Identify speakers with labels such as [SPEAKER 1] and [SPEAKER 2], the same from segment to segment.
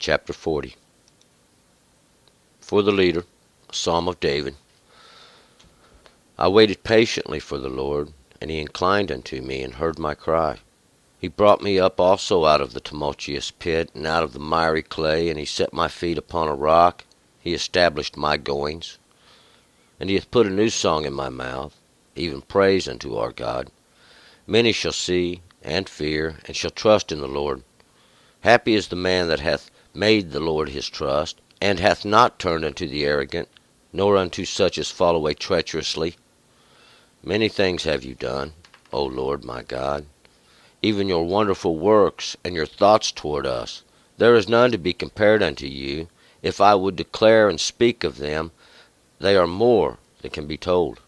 [SPEAKER 1] Chapter 40. For the leader, a Psalm of David. I waited patiently for the Lord, and he inclined unto me, and heard my cry. He brought me up also out of the tumultuous pit, and out of the miry clay, and he set my feet upon a rock. He established my goings. And he hath put a new song in my mouth, even praise unto our God. Many shall see, and fear, and shall trust in the Lord. Happy is the man that hath made the Lord his trust, and hath not turned unto the arrogant, nor unto such as fall away treacherously. Many things have you done, O Lord my God, even your wonderful works, and your thoughts toward us. There is none to be compared unto you. If I would declare and speak of them, they are more than can be told.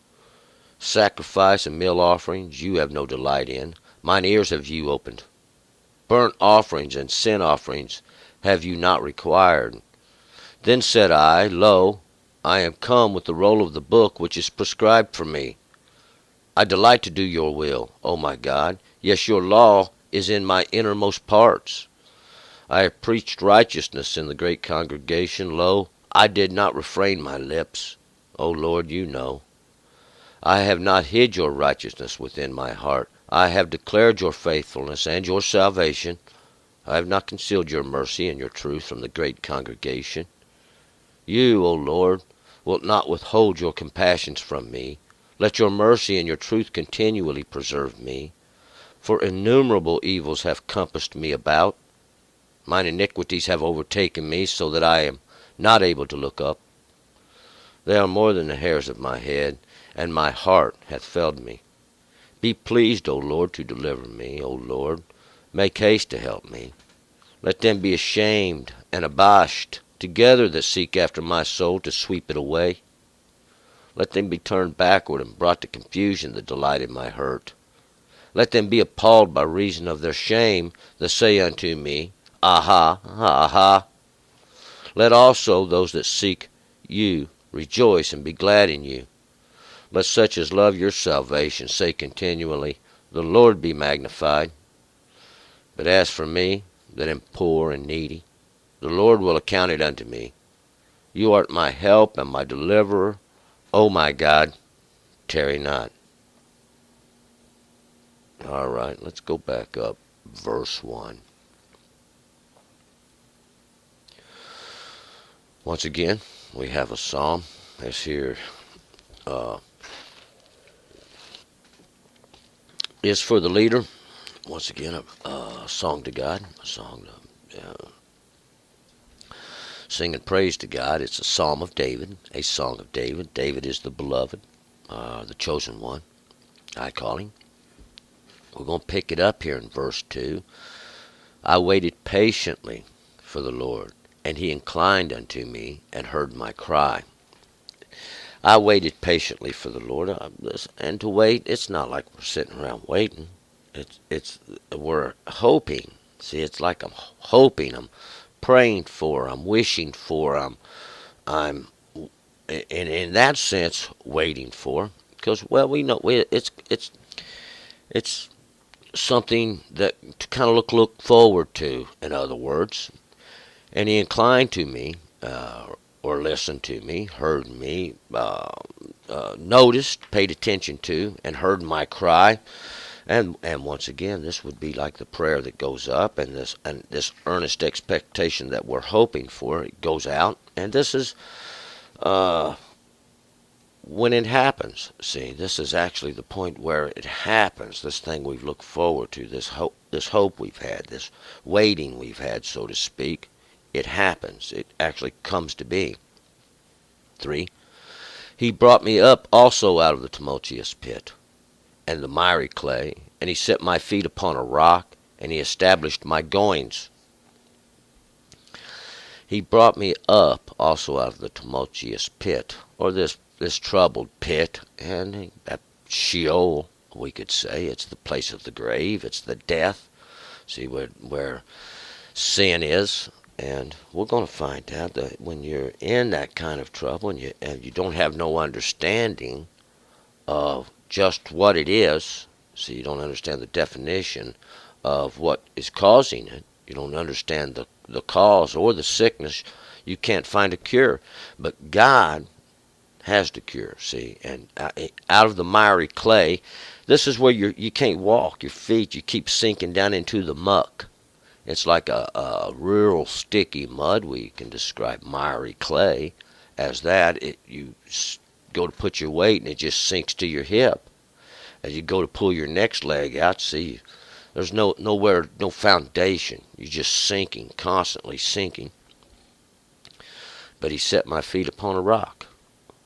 [SPEAKER 1] Sacrifice and meal offerings you have no delight in. Mine ears have you opened. Burnt offerings and sin offerings have you not required. Then said I, Lo, I am come with the roll of the book which is prescribed for me. I delight to do your will, O my God. Yes, your law is in my innermost parts. I have preached righteousness in the great congregation. Lo, I did not refrain my lips. O Lord, you know. I have not hid your righteousness within my heart. I have declared your faithfulness and your salvation. I have not concealed your mercy and your truth from the great congregation. You, O Lord, wilt not withhold your compassions from me. Let your mercy and your truth continually preserve me. For innumerable evils have compassed me about. Mine iniquities have overtaken me, so that I am not able to look up. They are more than the hairs of my head, and my heart hath failed me. Be pleased, O Lord, to deliver me, O Lord. Make haste to help me. Let them be ashamed and abashed together that seek after my soul to sweep it away. Let them be turned backward and brought to confusion that delight in my hurt. Let them be appalled by reason of their shame that say unto me, Aha, aha. Let also those that seek you rejoice and be glad in you. Let such as love your salvation say continually, The Lord be magnified. But as for me, that am poor and needy, the Lord will account it unto me. You art my help and my deliverer. O my God, tarry not. All right, let's go back up. Verse 1. Once again, we have a psalm. This here is for the leader. Once again, a song to God, a song to sing and praise to God. It's a psalm of David, a song of David. David is the beloved, the chosen one, I call him. We're going to pick it up here in verse 2. I waited patiently for the Lord, and he inclined unto me and heard my cry. I waited patiently for the Lord, and to wait, it's not like we're sitting around waiting. It's we're hoping. See, it's like I'm hoping, I'm praying for, I'm wishing for, I'm in that sense waiting for, because well, we know it's something that to kind of look forward to. In other words, and he inclined to me, or listened to me, heard me, noticed, paid attention to, and heard my cry. And once again, this would be like the prayer that goes up, and this earnest expectation that we're hoping for, it goes out. And this is when it happens. See, this is actually the point where it happens. This thing we've looked forward to, this hope we've had, this waiting we've had, so to speak. It happens. It actually comes to be. 3. He brought me up also out of the tumultuous pit and the miry clay, and he set my feet upon a rock, and he established my goings. He brought me up also out of the tumultuous pit, or this troubled pit, and that Sheol, we could say. It's the place of the grave. It's the death. See where sin is. And we're going to find out that when you're in that kind of trouble and you don't have no understanding of just what it is, so you don't understand the definition of what is causing it, You don't understand the cause or the sickness. You can't find a cure. But God has the cure, see. And out of the miry clay, this is where you can't walk. Your feet, you keep sinking down into the muck. It's like a real sticky mud. We can describe miry clay as that. You go to put your weight and it just sinks to your hip. As you go to pull your next leg out, see, there's nowhere, no foundation. You're just sinking, constantly sinking. But he set my feet upon a rock.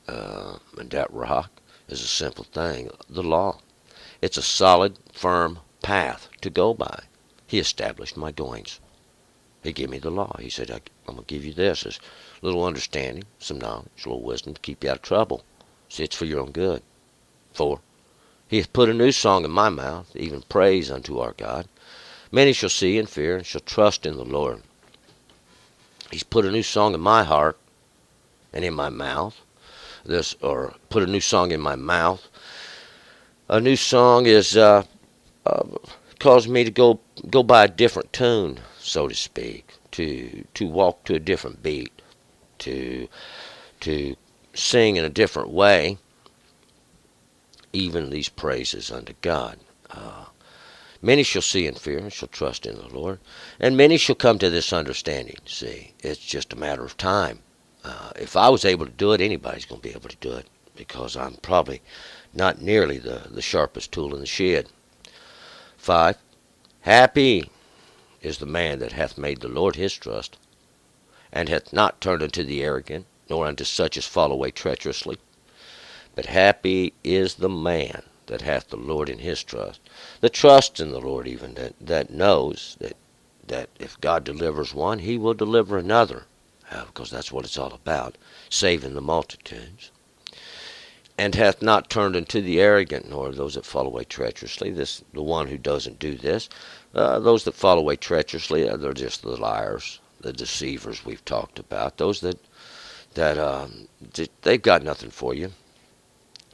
[SPEAKER 1] And that rock is a simple thing, the law. It's a solid, firm path to go by. He established my goings. He gave me the law. He said, I'm going to give you this. It's a little understanding, some knowledge, a little wisdom to keep you out of trouble. See, it's for your own good. 4. He hath put a new song in my mouth, even praise unto our God. Many shall see and fear and shall trust in the Lord. He's put a new song in my heart and in my mouth. Or put a new song in my mouth. A new song is caused me to go by a different tune, so to speak, to walk to a different beat, to sing in a different way, even these praises unto God. Many shall see and fear and shall trust in the Lord, and many shall come to this understanding. See, it's just a matter of time. If I was able to do it, anybody's going to be able to do it, because I'm probably not nearly the sharpest tool in the shed. 5. Happy is the man that hath made the Lord his trust, and hath not turned unto the arrogant, nor unto such as fall away treacherously. But happy is the man that hath the Lord in his trust, that trusts in the Lord even, that knows that if God delivers one, he will deliver another. Because that's what it's all about, saving the multitudes. And hath not turned unto the arrogant, nor those that fall away treacherously. The one who doesn't do this. Those that fall away treacherously, they're just the liars, the deceivers we've talked about. Those that they've got nothing for you.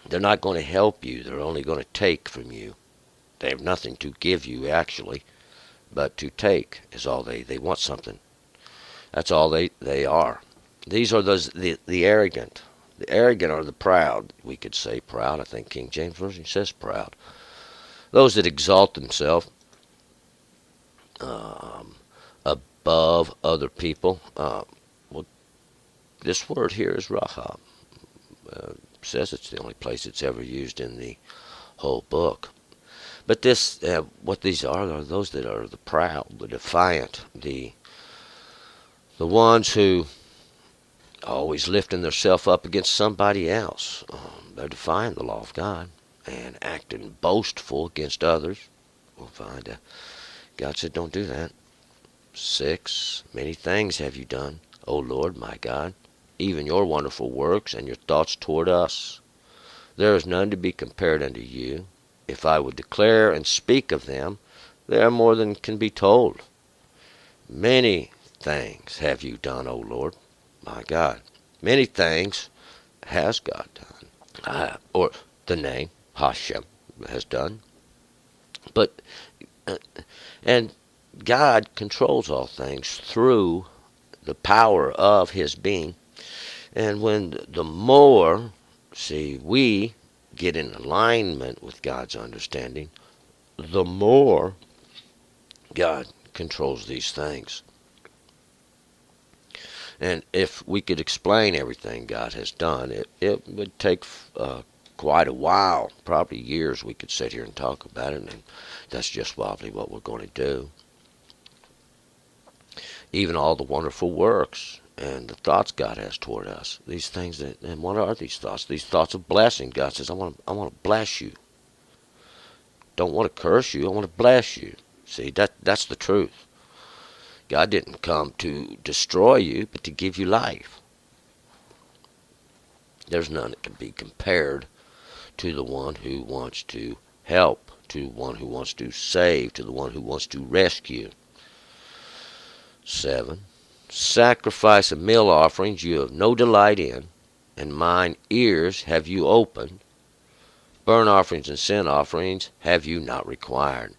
[SPEAKER 1] They're not going to help you. They're only going to take from you. They have nothing to give you, actually, but to take is all they want something. That's all they are. These are the arrogant. The arrogant are the proud. We could say proud. I think King James Version says proud. Those that exalt themselves above other people. Well, this word here is Rahab. Says it's the only place it's ever used in the whole book. But what these are those that are the proud, the defiant, the ones who always lifting themselves up against somebody else. They're defying the law of God and acting boastful against others. We'll find God said, don't do that. 6. Many things have you done, O Lord my God, even your wonderful works and your thoughts toward us. There is none to be compared unto you. If I would declare and speak of them, they are more than can be told. Many things have you done, O Lord, my God. Many things has God done. Or the name Hashem has done. But, and God controls all things through the power of his being. And when the more, we get in alignment with God's understanding, the more God controls these things. And if we could explain everything God has done, it would take quite a while, probably years. We could sit here and talk about it, and that's just probably what we're going to do. Even all the wonderful works and the thoughts God has toward us, these things and what are these thoughts? These thoughts of blessing. God says, I want to bless you. Don't want to curse you. I want to bless you. See, that's the truth. God didn't come to destroy you, but to give you life. There's none that can be compared to the one who wants to help, to one who wants to save, to the one who wants to rescue. 7. Sacrifice and meal offerings you have no delight in, and mine ears have you opened. Burnt offerings and sin offerings have you not required.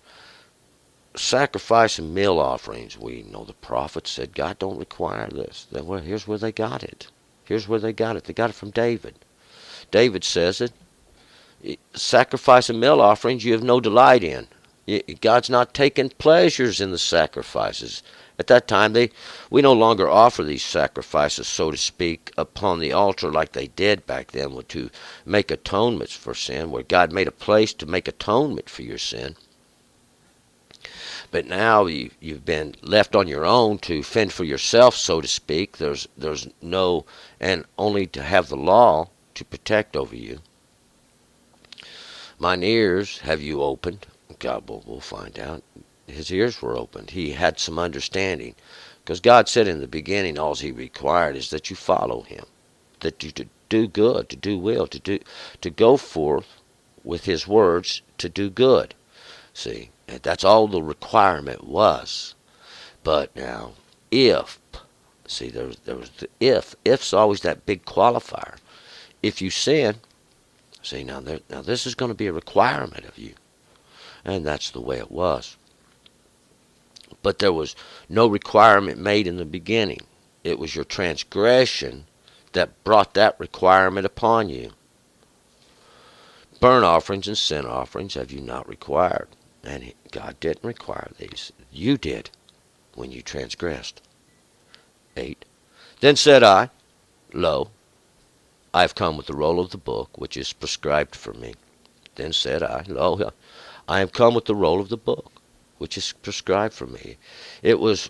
[SPEAKER 1] sacrifice and meal offerings. We know the prophet said God don't require this. Well, here's where they got it. Here's where they got it. They got it from David. David says it. Sacrifice and meal offerings you have no delight in. God's not taking pleasures in the sacrifices. At that time, we no longer offer these sacrifices, so to speak, upon the altar like they did back then to make atonements for sin, where God made a place to make atonement for your sin. But now you've been left on your own to fend for yourself, so to speak. There's no, and only to have the law to protect over you. Mine ears have you opened. God will find out. His ears were opened. He had some understanding. Because God said in the beginning, all he required is that you follow him. That you to do good, to do will, to go forth with his words to do good. See, that's all the requirement was. But now, if, see, there was the if. If's always that big qualifier. If you sin, see, now this is going to be a requirement of you. And that's the way it was. But there was no requirement made in the beginning. It was your transgression that brought that requirement upon you. Burnt offerings and sin offerings have you not required. And God didn't require these. You did when you transgressed. 8. Then said I, Lo, I have come with the roll of the book, which is prescribed for me. Then said I, Lo, I have come with the roll of the book, which is prescribed for me. It was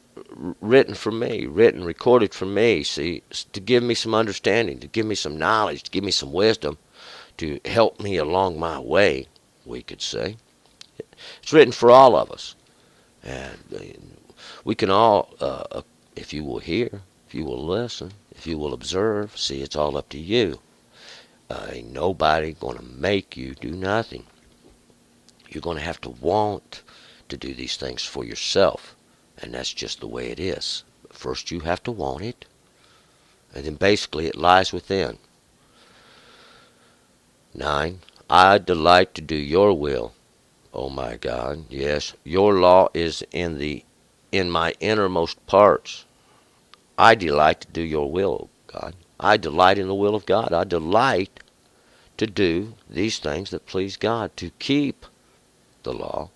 [SPEAKER 1] written for me, recorded for me, see, to give me some understanding, to give me some knowledge, to give me some wisdom, to help me along my way, we could say. It's written for all of us. And we can all, if you will hear, if you will listen, if you will observe, see, it's all up to you. Ain't nobody going to make you do nothing. You're going to have to want to do these things for yourself. And that's just the way it is. But first you have to want it. And then basically it lies within. 9. I delight to do your will, O my God. Yes, your law is in my innermost parts. I delight to do your will, O God. I delight in the will of God. I delight to do these things that please God, to keep the law,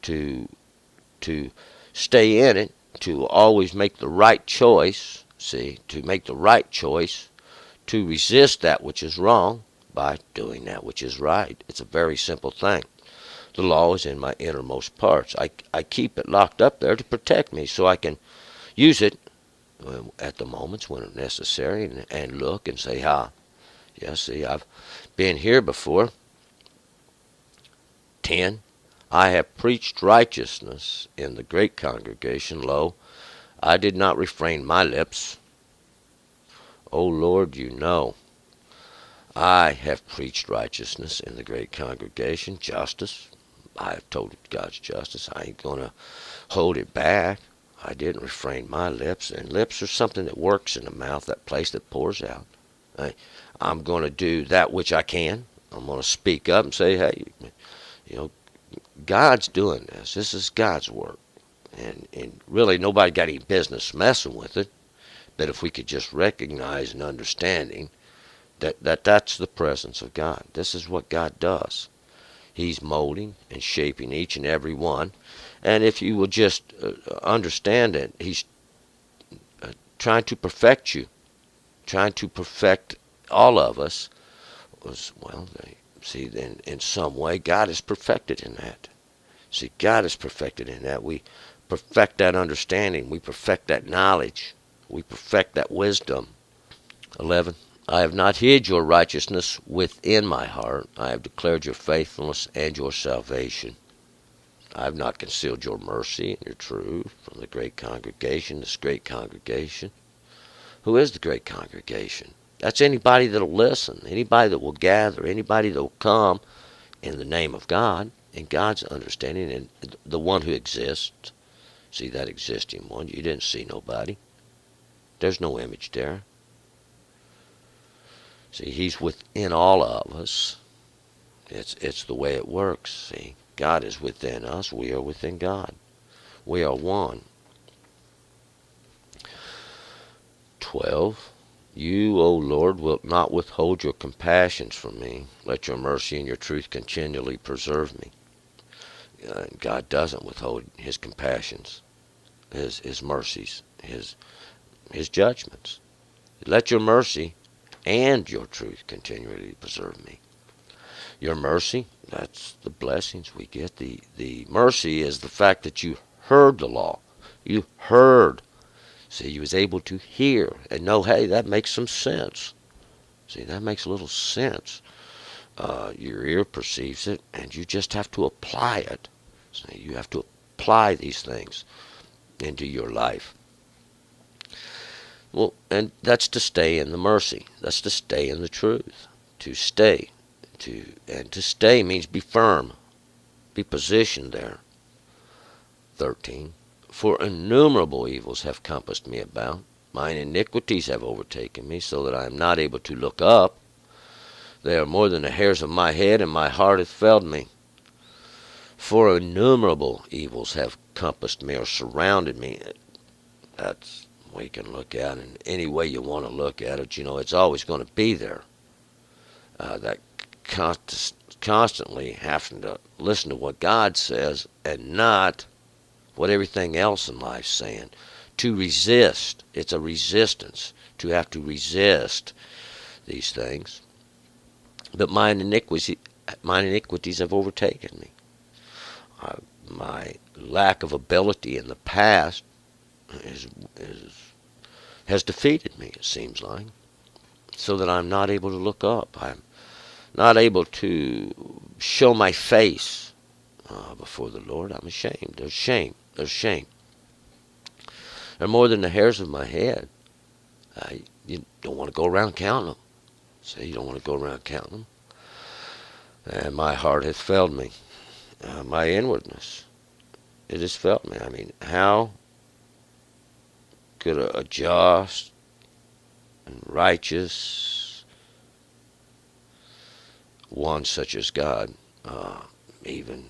[SPEAKER 1] to stay in it, to always make the right choice, see, to make the right choice, to resist that which is wrong by doing that which is right. It's a very simple thing. The law is in my innermost parts. I keep it locked up there to protect me so I can use it at the moments when it's necessary and look and say, yeah, see, I've been here before. 10. I have preached righteousness in the great congregation. Lo, I did not refrain my lips. O Lord, you know. I have preached righteousness in the great congregation, justice. I have told God's justice. I ain't going to hold it back. I didn't refrain my lips. And lips are something that works in the mouth, that place that pours out. I'm going to do that which I can. I'm going to speak up and say, hey, you know, God's doing this. This is God's work. And really nobody got any business messing with it. But if we could just recognize and understanding that's the presence of God. This is what God does. He's molding and shaping each and every one. And if you will just understand it, he's trying to perfect you, trying to perfect all of us. Well, see, then in some way, God is perfected in that. See, God is perfected in that. We perfect that understanding. We perfect that knowledge. We perfect that wisdom. 11. I have not hid your righteousness within my heart. I have declared your faithfulness and your salvation. I have not concealed your mercy and your truth from the great congregation, this great congregation. Who is the great congregation? That's anybody that will listen, anybody that will gather, anybody that will come in the name of God, in God's understanding, and the one who exists. See, that existing one, you didn't see nobody. There's no image there. See, he's within all of us. It's the way it works. See, God is within us. We are within God. We are one. 12. You, O Lord, wilt not withhold your compassions from me. Let your mercy and your truth continually preserve me. God doesn't withhold his compassions, his mercies, his judgments. Let your mercy and your truth continually preserve me. Your mercy, that's the blessings we get. The mercy is the fact that you heard the law. You heard. See, you was able to hear and know, hey, that makes some sense. See, that makes a little sense. Your ear perceives it, and you just have to apply it. See, you have to apply these things into your life. Well, and that's to stay in the mercy. That's to stay in the truth. To stay. To stay means be firm. Be positioned there. 13. For innumerable evils have compassed me about. Mine iniquities have overtaken me, so that I am not able to look up. They are more than the hairs of my head, and my heart hath failed me. For innumerable evils have compassed me or surrounded me. That's, we can look at it in any way you want to look at it. You know, it's always going to be there. That constantly having to listen to what God says and not what everything else in life's saying. To resist. It's a resistance. To have to resist these things. But mine iniquities have overtaken me. My lack of ability in the past has defeated me, it seems like, so that I'm not able to look up. I'm not able to show my face before the Lord. I'm ashamed. There's shame. There's shame. They're more than the hairs of my head. You don't want to go around counting them. See, you don't want to go around counting them. And my heart hath failed me. My inwardness, it has failed me. I mean, how could a just and righteous one such as God even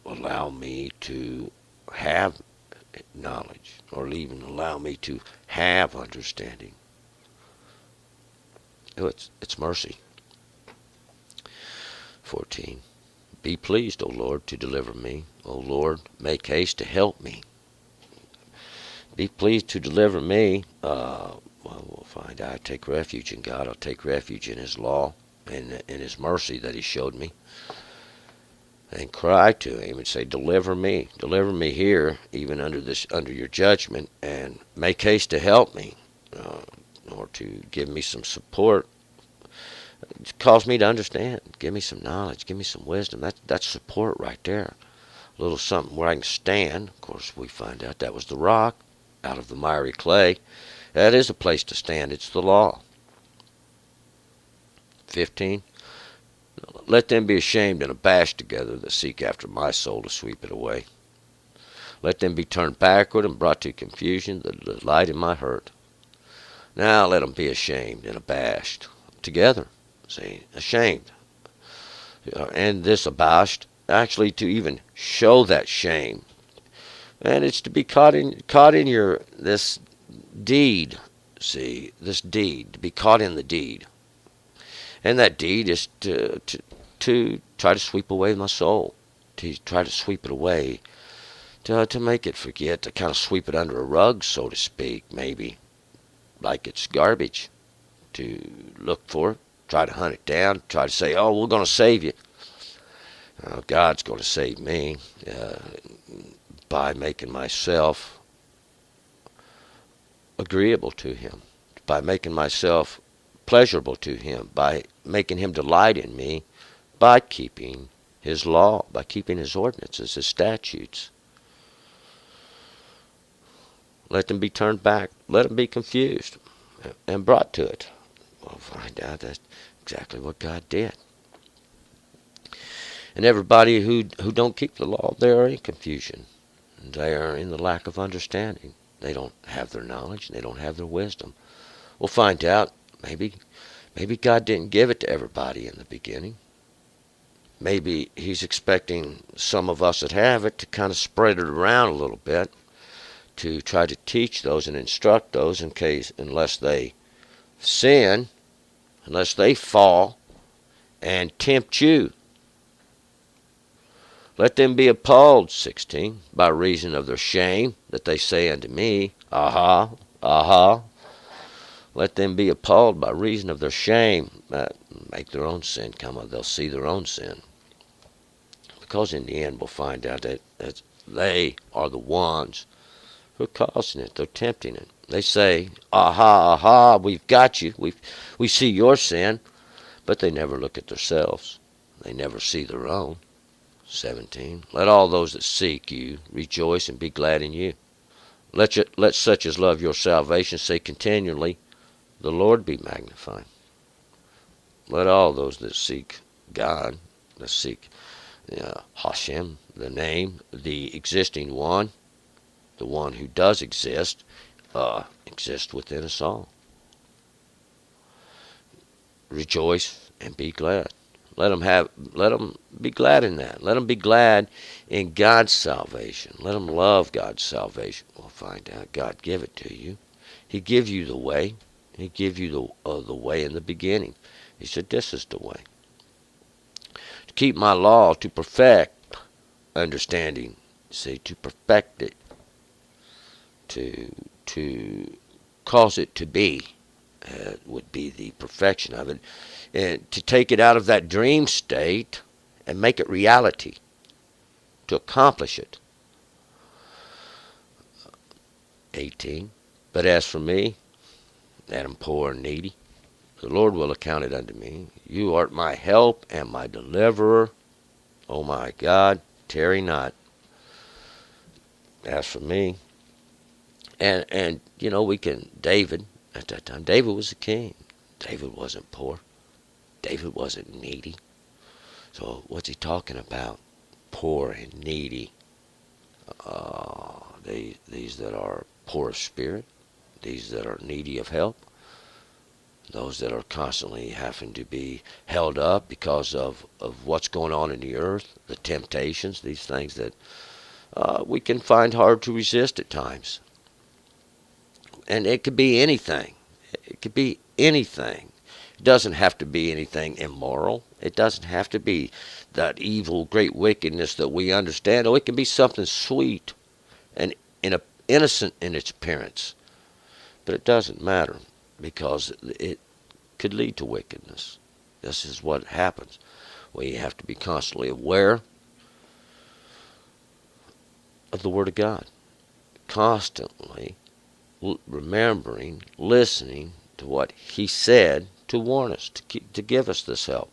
[SPEAKER 1] allow me to have knowledge, or even allow me to have understanding? Oh, it's mercy. 14. Be pleased, O Lord, to deliver me. O Lord, make haste to help me. Be pleased to deliver me. Well, we'll find out. I take refuge in God. I'll take refuge in his law and in his mercy that he showed me. And cry to him and say, deliver me here, even under your judgment, and make haste to help me, or to give me some support. Cause me to understand. Give me some knowledge. Give me some wisdom. That's support right there. A little something where I can stand. Of course, we find out that was the rock out of the miry clay. That is a place to stand. It's the law. 15. Let them be ashamed and abashed together that seek after my soul to sweep it away. Let them be turned backward and brought to confusion that delight in my hurt. Now let them be ashamed and abashed together. See, ashamed. And this abashed, actually to even show that shame. And it's to be caught in your this deed. See, this deed, to be caught in the deed. And that deed is to try to sweep away my soul, to try to sweep it away, to make it forget, to kind of sweep it under a rug, so to speak, maybe, like it's garbage, to look for it, try to hunt it down, try to say, oh, we're going to save you. God's going to save me by making myself agreeable to him, by making myself pleasurable to him, by making him delight in me, by keeping his law, by keeping his ordinances, his statutes. Let them be turned back. Let them be confused and brought to it. We'll find out that's exactly what God did. And everybody who don't keep the law, they are in confusion. They are in the lack of understanding. They don't have their knowledge, and they don't have their wisdom. We'll find out. Maybe God didn't give it to everybody in the beginning. maybe he's expecting some of us that have it to kind of spread it around a little bit, to try to teach those and instruct those in case, unless they sin, unless they fall and tempt you. Let them be appalled, 16, by reason of their shame, that they say unto me, Aha, aha. Let them be appalled by reason of their shame. Make their own sin come up. They'll see their own sin. Because in the end we'll find out that they are the ones who are causing it. They're tempting it. They say, Aha, aha, we've got you. We see your sin. But they never look at themselves. They never see their own. 17. Let all those that seek you rejoice and be glad in you. Let such as love your salvation say continually, the Lord be magnified. Let all those that seek God, that seek Hashem, the name, the existing one, the one who does exist within us all. Rejoice and be glad. Let them be glad in that. Let them be glad in God's salvation. Let them love God's salvation. We'll find out. God give it to you. He give you the way. He give you the way in the beginning. He said, this is the way. To keep my law, to perfect understanding. See, to perfect it. To cause it to be. Would be the perfection of it. And to take it out of that dream state and make it reality. To accomplish it. 18. But as for me, that am poor and needy, the Lord will account it unto me. You art my help and my deliverer. O my God, tarry not. As for me, and David, at that time, David was a king. David wasn't poor. David wasn't needy. So what's he talking about? Poor and needy. These that are poor of spirit, these that are needy of help, those that are constantly having to be held up because of what's going on in the earth, the temptations, these things that we can find hard to resist at times. And it could be anything. It could be anything. It doesn't have to be anything immoral. It doesn't have to be that evil, great wickedness that we understand. Oh, it can be something sweet and innocent in its appearance. But it doesn't matter because it could lead to wickedness. This is what happens. We have to be constantly aware of the Word of God. Constantly remembering, listening to what He said to warn us, to give us this help.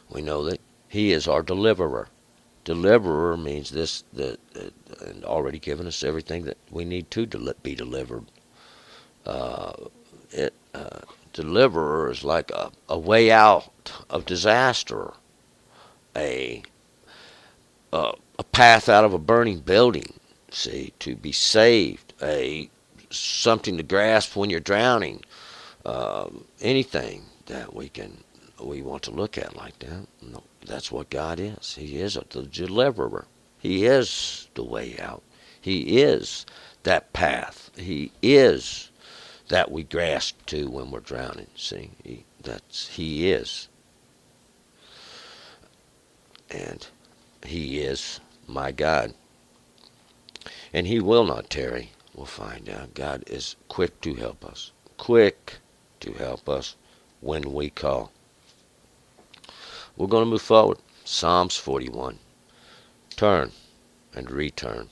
[SPEAKER 1] We know that He is our deliverer. Deliverer means this, and already given us everything that we need to be delivered. Deliverer is like a way out of disaster, a path out of a burning building. See, to be saved, something to grasp when you're drowning, anything that we want to look at like that. No, that's what God is. He is the deliverer. He is the way out. He is that path. He is that we grasp to when we're drowning. See, He is, and He is my God. And He will not tarry. We'll find out. God is quick to help us. Quick to help us when we call. We're going to move forward. Psalms 41. Turn and return.